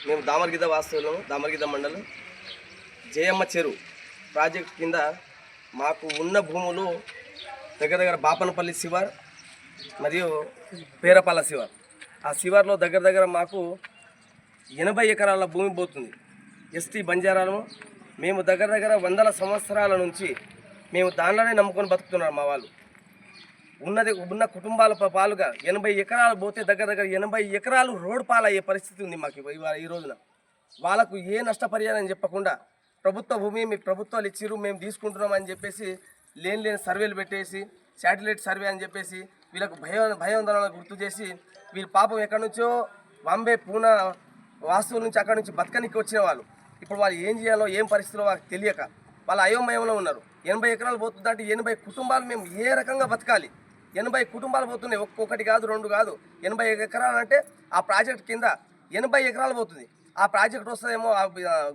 మేము దామరగిద్ద వాస్తవులు, దామరగిద్ద మండలం జయమ్మ చెరువు ప్రాజెక్ట్ కింద మాకు ఉన్న భూములు దగ్గర దగ్గర బాపనపల్లి శివార్ మరియు పేరపాల శివార్. ఆ శివార్లో దగ్గర దగ్గర మాకు 80 ఎకరాల భూమి పోతుంది. ఎస్టీ బంజారాలు మేము దగ్గర దగ్గర 100 సంవత్సరాల నుంచి మేము దానిలోనే నమ్ముకొని బతుకుతున్నారు. మా వాళ్ళు ఉన్న కుటుంబాల పాలుగా 80 ఎకరాలు పోతే దగ్గర దగ్గర 80 ఎకరాలు రోడ్ పాలయ్యే పరిస్థితి ఉంది మాకు ఈ రోజున. వాళ్ళకు ఏ నష్టపరిహారం చెప్పకుండా ప్రభుత్వ భూమి మీ ప్రభుత్వాలు ఇచ్చిరు మేము తీసుకుంటున్నామని చెప్పేసి లేని సర్వేలు పెట్టేసి శాటిలైట్ సర్వే అని చెప్పేసి వీళ్ళకు భయోందోళన గుర్తు చేసి వీళ్ళ పాపం ఎక్కడి నుంచో బాంబే పూనా వాస్తువుల నుంచి అక్కడి నుంచి బతకనికి వచ్చిన వాళ్ళు ఇప్పుడు వాళ్ళు ఏం చేయాలో ఏం పరిస్థితుల్లో వాళ్ళకి తెలియక వాళ్ళ అయోమయంలో ఉన్నారు. 80 ఎకరాలు పోతుందంటే 80 కుటుంబాలు మేము ఏ రకంగా బతకాలి? 80 కుటుంబాలు పోతున్నాయి, ఒక్కొక్కటి కాదు 2 కాదు 80 ఎకరాలు అంటే ఆ ప్రాజెక్ట్ కింద 80 ఎకరాలు పోతుంది. ఆ ప్రాజెక్ట్ వస్తుందేమో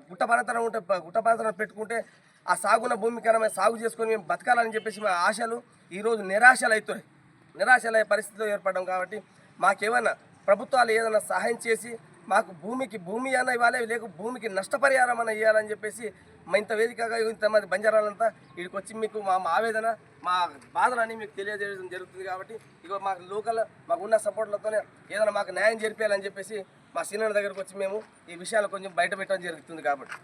గుట్టపరంతరం ఉంటే గుట్టపరంతరం పెట్టుకుంటే ఆ సాగున్న భూమికరమే సాగు చేసుకొని మేము బతకాలని చెప్పేసి మా ఆశలు ఈరోజు నిరాశలయ్యే పరిస్థితిలో ఏర్పడడం. కాబట్టి మాకేమైనా ప్రభుత్వాలు ఏదైనా సహాయం చేసి మాకు భూమి అన్న ఇవ్వాలి, లేక భూమికి నష్టపరిహారం అన్న ఇవ్వాలని చెప్పేసి మా ఇంత వేదికగా ఇంతమంది బంజారాలంతా వీడికి వచ్చి మీకు మా ఆవేదన మా బాధలని మీకు తెలియజేయడం జరుగుతుంది. కాబట్టి ఇక మాకున్న సపోర్ట్లతోనే ఏదైనా మాకు న్యాయం జరిపేయాలని చెప్పేసి మా సీనియర్ దగ్గరకు వచ్చి మేము ఈ విషయాలు కొంచెం బయట పెట్టడం జరుగుతుంది. కాబట్టి